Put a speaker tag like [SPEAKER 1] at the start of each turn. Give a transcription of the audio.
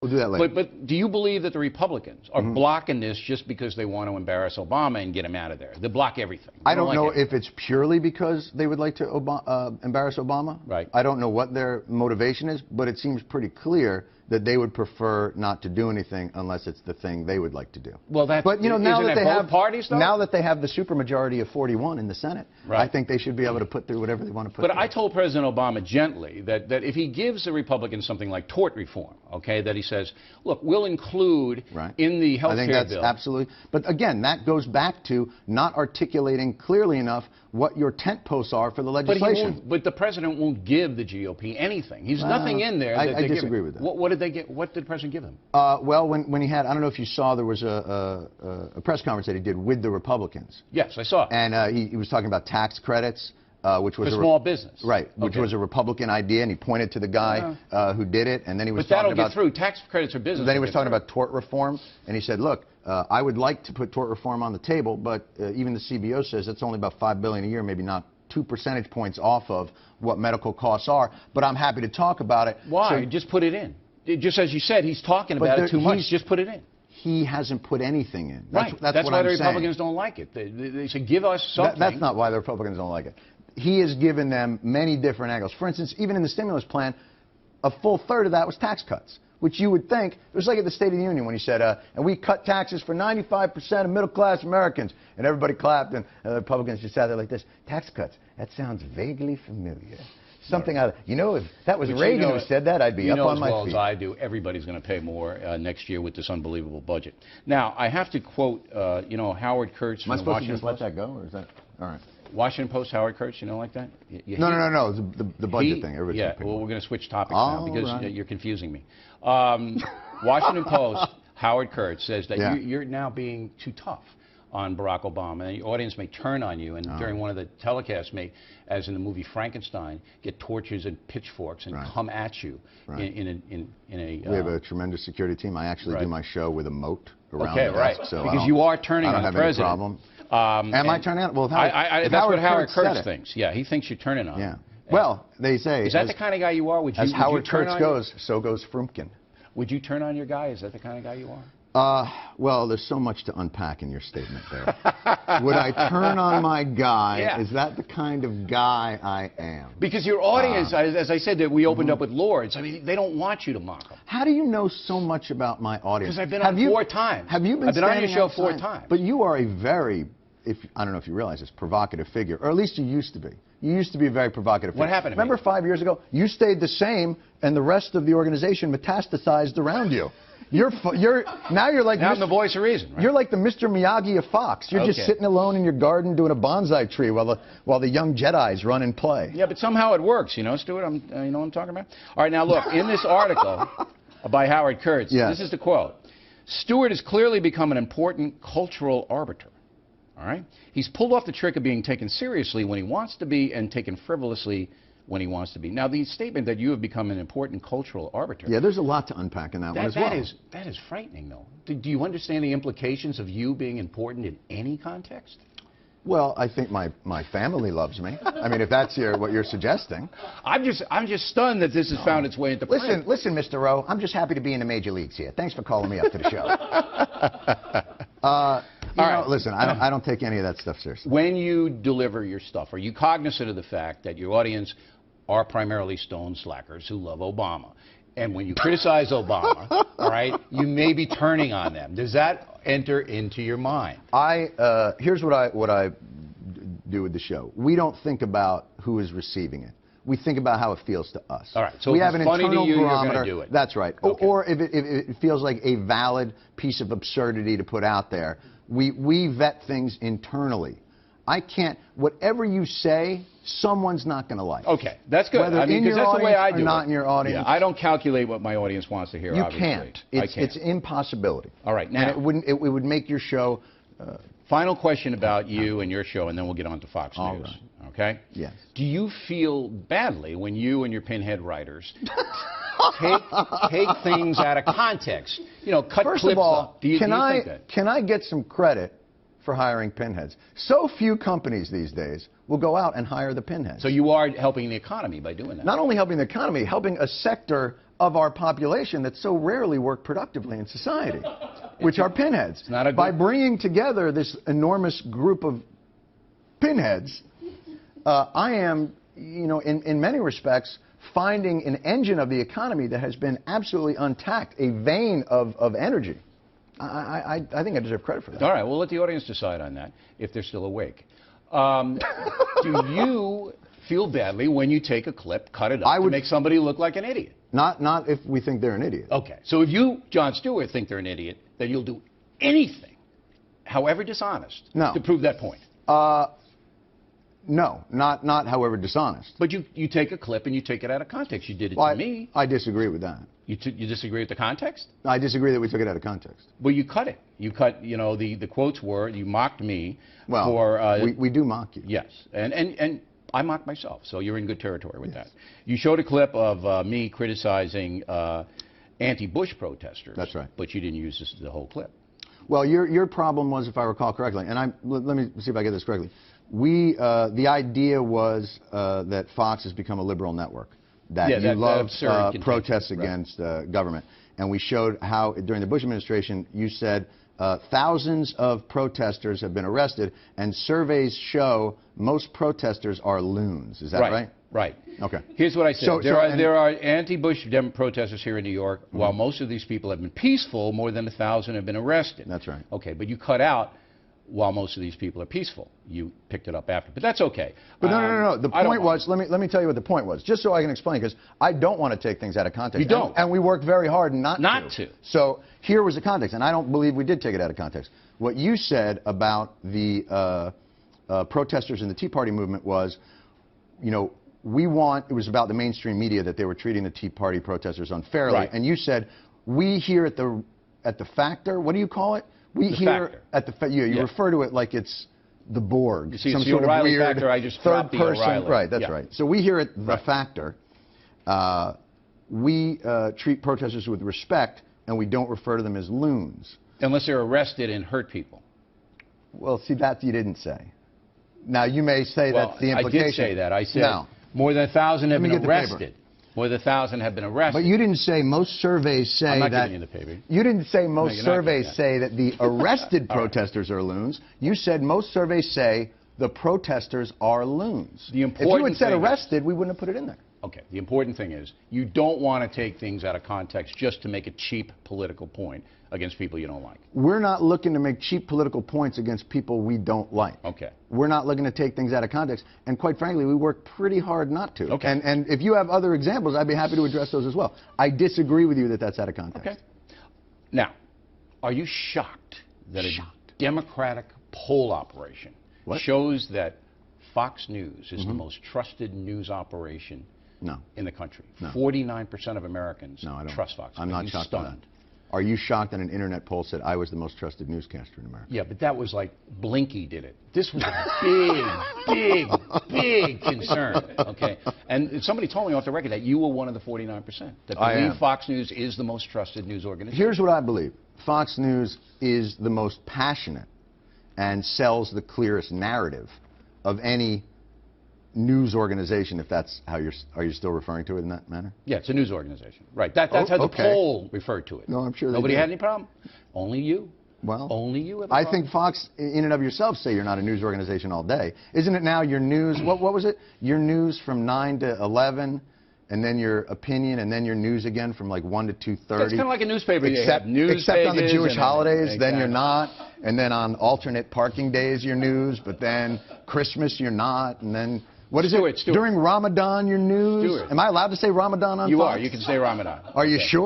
[SPEAKER 1] We'll do that later.
[SPEAKER 2] But do you believe that the Republicans are blocking this just because they want to embarrass Obama and get him out of there? They block everything.
[SPEAKER 1] I don't know if it's purely because they would like to embarrass Obama.
[SPEAKER 2] Right.
[SPEAKER 1] I don't know what their motivation is, but it seems pretty clear that they would prefer not to do anything unless it's the thing they would like to do.
[SPEAKER 2] Well, that's,
[SPEAKER 1] but you know, now that they have
[SPEAKER 2] parties, though?
[SPEAKER 1] Now that they have the supermajority of 41 in the Senate,
[SPEAKER 2] right.
[SPEAKER 1] I think they should be able to put through whatever they want to put through.
[SPEAKER 2] But I told President Obama gently that if he gives the Republicans something like tort reform, okay, that he says, look, we'll include in the health care bill.
[SPEAKER 1] I think that's absolutely. But again, that goes back to not articulating clearly enough what your tent posts are for the legislation.
[SPEAKER 2] But the president won't give the GOP anything. He's nothing in there.
[SPEAKER 1] I disagree with that.
[SPEAKER 2] What did they get? What did the president give them?
[SPEAKER 1] Well, when he had, I don't know if you saw, there was a press conference that he did with the Republicans.
[SPEAKER 2] Yes, I saw it.
[SPEAKER 1] And he was talking about tax credits, which was
[SPEAKER 2] for small business.
[SPEAKER 1] Right, which was a Republican idea, and he pointed to the guy who did it, and then he was
[SPEAKER 2] talking
[SPEAKER 1] about...
[SPEAKER 2] But that'll get through. Tax credits for business.
[SPEAKER 1] Then he was talking about tort reform, and he said, look, I would like to put tort reform on the table, but even the CBO says it's only about $5 billion a year, maybe not 2 percentage points off of what medical costs are, but I'm happy to talk about it.
[SPEAKER 2] Why? So, just put it in. Just as you said, he's talking about it too much. Just put it in.
[SPEAKER 1] He hasn't put anything in.
[SPEAKER 2] That's why the Republicans don't like it. They say, give us something.
[SPEAKER 1] That's not why the Republicans don't like it. He has given them many different angles. For instance, even in the stimulus plan, a full third of that was tax cuts, which you would think, it was like at the State of the Union when he said, and we cut taxes for 95% of middle-class Americans. And everybody clapped, and the Republicans just sat there like this. Tax cuts, that sounds vaguely familiar. Something out of, you know, if that was Reagan who said that, I'd be up on my feet.
[SPEAKER 2] You know as well as I do, everybody's going to pay more next year with this unbelievable budget. Now, I have to quote, Howard Kurtz from the Washington Post. Am I supposed to
[SPEAKER 1] just let that go, or is that, all right.
[SPEAKER 2] Washington Post, Howard Kurtz, you know, like that?
[SPEAKER 1] No, the budget thing.
[SPEAKER 2] Yeah, well, we're going to switch topics now because you're confusing me. Washington Post, Howard Kurtz says that you're now being too tough on Barack Obama, and the audience may turn on you, and during one of the telecasts may, as in the movie Frankenstein, get torches and pitchforks and come at you in a...
[SPEAKER 1] We have a tremendous security team. I actually do my show with a moat around
[SPEAKER 2] the desk, so because you are turning on the president.
[SPEAKER 1] I don't have any problem. Am I turning on? Well,
[SPEAKER 2] that's what Howard Kurtz thinks. Yeah, he thinks you're turning on.
[SPEAKER 1] Yeah. Well, they say...
[SPEAKER 2] Is that the kind of guy you are?
[SPEAKER 1] As Howard Kurtz goes, so goes Frumpkin.
[SPEAKER 2] Would you turn on your guy? Is that the kind of guy you are?
[SPEAKER 1] Well, there's so much to unpack in your statement there. Would I turn on my guy? Yeah. Is that the kind of guy I am?
[SPEAKER 2] Because your audience, as I said, that we opened up with Lords, I mean, they don't want you to mock them.
[SPEAKER 1] How do you know so much about my audience?
[SPEAKER 2] Because I've been on 4 times.
[SPEAKER 1] Have you been
[SPEAKER 2] I've been on your show 4 times.
[SPEAKER 1] But you are a very, I don't know if you realize this, provocative figure, or at least you used to be. You used to be a very provocative figure.
[SPEAKER 2] What happened to
[SPEAKER 1] me? Remember 5 years ago? You stayed the same, and the rest of the organization metastasized around you. Now you're like
[SPEAKER 2] I'm the voice of reason. Right?
[SPEAKER 1] You're like the Mr. Miyagi of Fox. You're just sitting alone in your garden doing a bonsai tree while the young Jedis run and play.
[SPEAKER 2] Yeah, but somehow it works. You know, Stewart. You know what I'm talking about? All right, now look, in this article by Howard Kurtz, this is the quote: Stewart has clearly become an important cultural arbiter. All right, he's pulled off the trick of being taken seriously when he wants to be and taken frivolously when he wants to be. Now, the statement that you have become an important cultural arbiter.
[SPEAKER 1] Yeah, there's a lot to unpack in that one as well.
[SPEAKER 2] That is frightening, though. Do you understand the implications of you being important in any context?
[SPEAKER 1] Well, I think my family loves me. I mean, if that's what you're suggesting.
[SPEAKER 2] I'm just stunned that this has found its way into print.
[SPEAKER 1] Listen, Mr. Rowe, I'm just happy to be in the major leagues here. Thanks for calling me up to the show. Listen, I don't take any of that stuff seriously.
[SPEAKER 2] When you deliver your stuff, are you cognizant of the fact that your audience are primarily stone slackers who love Obama? And when you criticize Obama, all right, you may be turning on them. Does that enter into your mind?
[SPEAKER 1] Here's what I do with the show. We don't think about who is receiving it. We think about how it feels to us.
[SPEAKER 2] All right. So
[SPEAKER 1] we
[SPEAKER 2] if
[SPEAKER 1] have an
[SPEAKER 2] it's funny
[SPEAKER 1] internal
[SPEAKER 2] to you,
[SPEAKER 1] barometer.
[SPEAKER 2] you're going to do it.
[SPEAKER 1] That's right.
[SPEAKER 2] Okay.
[SPEAKER 1] Or if it feels like a valid piece of absurdity to put out there, we vet things internally. I can't. Whatever you say, someone's not going to like.
[SPEAKER 2] Okay, that's good.
[SPEAKER 1] Whether
[SPEAKER 2] because that's the way I do
[SPEAKER 1] or not in your audience.
[SPEAKER 2] Yeah, I don't calculate what my audience wants to hear.
[SPEAKER 1] You
[SPEAKER 2] obviously.
[SPEAKER 1] can't. It's an impossibility.
[SPEAKER 2] All right. Now,
[SPEAKER 1] and it would make your show.
[SPEAKER 2] Final question about you and your show, and then we'll get on to Fox News.
[SPEAKER 1] Right.
[SPEAKER 2] Okay?
[SPEAKER 1] Yes.
[SPEAKER 2] Do you feel badly when you and your pinhead writers take things out of context? You know, cut
[SPEAKER 1] First
[SPEAKER 2] clips
[SPEAKER 1] of all,
[SPEAKER 2] up. Do you think that?
[SPEAKER 1] Can I get some credit for hiring pinheads. So few companies these days will go out and hire the pinheads.
[SPEAKER 2] So you are helping the economy by doing that.
[SPEAKER 1] Not only helping the economy, helping a sector of our population that so rarely work productively in society, which are pinheads. By bringing together this enormous group of pinheads, I am, in many respects, finding an engine of the economy that has been absolutely untapped, a vein of energy. I think I deserve credit for that.
[SPEAKER 2] All right, we'll let the audience decide on that, if they're still awake. Do you feel badly when you take a clip, cut it up, to make somebody look like an idiot?
[SPEAKER 1] Not if we think they're an idiot.
[SPEAKER 2] Okay, so if you, Jon Stewart, think they're an idiot, then you'll do anything, however dishonest, to prove that point.
[SPEAKER 1] No, not however dishonest.
[SPEAKER 2] But you take a clip and you take it out of context. You did it to me.
[SPEAKER 1] I disagree with that.
[SPEAKER 2] You disagree with the context?
[SPEAKER 1] I disagree that we took it out of context.
[SPEAKER 2] Well, you cut it. You cut, the quotes were, you mocked me
[SPEAKER 1] for... we do mock you.
[SPEAKER 2] Yes, and I mocked myself, so you're in good territory with that. You showed a clip of me criticizing anti-Bush protesters.
[SPEAKER 1] That's right.
[SPEAKER 2] But you didn't use the whole clip.
[SPEAKER 1] Well, your problem was, if I recall correctly, and let me see if I get this correctly. The idea was that Fox has become a liberal network, that you love protests against government. And we showed how, during the Bush administration, you said thousands of protesters have been arrested, and surveys show most protesters are loons. Is that right?
[SPEAKER 2] Right.
[SPEAKER 1] Okay.
[SPEAKER 2] Here's what I said. There are anti-Bush protesters here in New York. While most of these people have been peaceful, more than 1,000 have been arrested.
[SPEAKER 1] That's right.
[SPEAKER 2] Okay, but you cut out, while most of these people are peaceful. You picked it up after, but that's okay.
[SPEAKER 1] But no. The point was, let me tell you what the point was, just so I can explain, because I don't want to take things out of context.
[SPEAKER 2] You don't.
[SPEAKER 1] And we worked very hard not
[SPEAKER 2] to.
[SPEAKER 1] So here was the context, and I don't believe we did take it out of context. What you said about the protesters in the Tea Party movement was, it was about the mainstream media, that they were treating the Tea Party protesters unfairly.
[SPEAKER 2] Right.
[SPEAKER 1] And you said, we here at the Factor, what do you call it? We here at the you refer to it like it's the Borg,
[SPEAKER 2] you see,
[SPEAKER 1] some
[SPEAKER 2] it's
[SPEAKER 1] sort
[SPEAKER 2] the
[SPEAKER 1] of weird
[SPEAKER 2] factor, I just
[SPEAKER 1] third person.
[SPEAKER 2] O'Reilly.
[SPEAKER 1] Right, that's right. So we here at the Factor, we treat protesters with respect, and we don't refer to them as loons.
[SPEAKER 2] Unless they're arrested and hurt people.
[SPEAKER 1] Well, see, that you didn't say. Now, you may say that's the implication.
[SPEAKER 2] I did say that. I said more than 1,000 have been arrested. More than 1,000 have been arrested.
[SPEAKER 1] But you didn't say most surveys say
[SPEAKER 2] I'm not
[SPEAKER 1] that.
[SPEAKER 2] giving you the paper.
[SPEAKER 1] You didn't say most surveys say that the arrested protesters are loons. You said most surveys say the protesters are loons.
[SPEAKER 2] The important
[SPEAKER 1] if you had said arrested, we wouldn't have put it in there.
[SPEAKER 2] Okay. The important thing is you don't want to take things out of context just to make a cheap political point against people you don't like.
[SPEAKER 1] We're not looking to make cheap political points against people we don't like.
[SPEAKER 2] Okay.
[SPEAKER 1] We're not looking to take things out of context, and quite frankly, we work pretty hard not to.
[SPEAKER 2] Okay.
[SPEAKER 1] And if you have other examples, I'd be happy to address those as well. I disagree with you that that's out of context.
[SPEAKER 2] Okay. Now, are you shocked that a Democratic poll operation shows that Fox News is the most trusted news operation in the country? 49% of Americans trust Fox News.
[SPEAKER 1] I'm not shocked by that. Are you shocked that an internet poll said I was the most trusted newscaster in America?
[SPEAKER 2] Yeah, but that was like Blinky did it. This was a big concern. Okay, and somebody told me off the record that you were one of the 49% that believe Fox News is the most trusted news organization.
[SPEAKER 1] Here's what I believe: Fox News is the most passionate and sells the clearest narrative of any news organization, if that's how are you still referring to it in that manner?
[SPEAKER 2] Yeah, it's a news organization. Right. That's how the poll referred to it.
[SPEAKER 1] No, I'm sure
[SPEAKER 2] nobody had any problem. Only you.
[SPEAKER 1] Well,
[SPEAKER 2] only you.
[SPEAKER 1] I think Fox, in and of yourself, say you're not a news organization all day. Isn't it now your news? What was it? Your news from 9 to 11, and then your opinion, and then your news again from like 1 to 2:30.
[SPEAKER 2] It's kind of like a newspaper.
[SPEAKER 1] Except on the Jewish holidays, then you're not, and then on alternate parking days you're news, but then Christmas you're not, and then. What is it?
[SPEAKER 2] Stuart.
[SPEAKER 1] During Ramadan, your news?
[SPEAKER 2] Stuart.
[SPEAKER 1] Am I allowed to say Ramadan on Fox?
[SPEAKER 2] You are. You can say Ramadan.
[SPEAKER 1] Are you sure?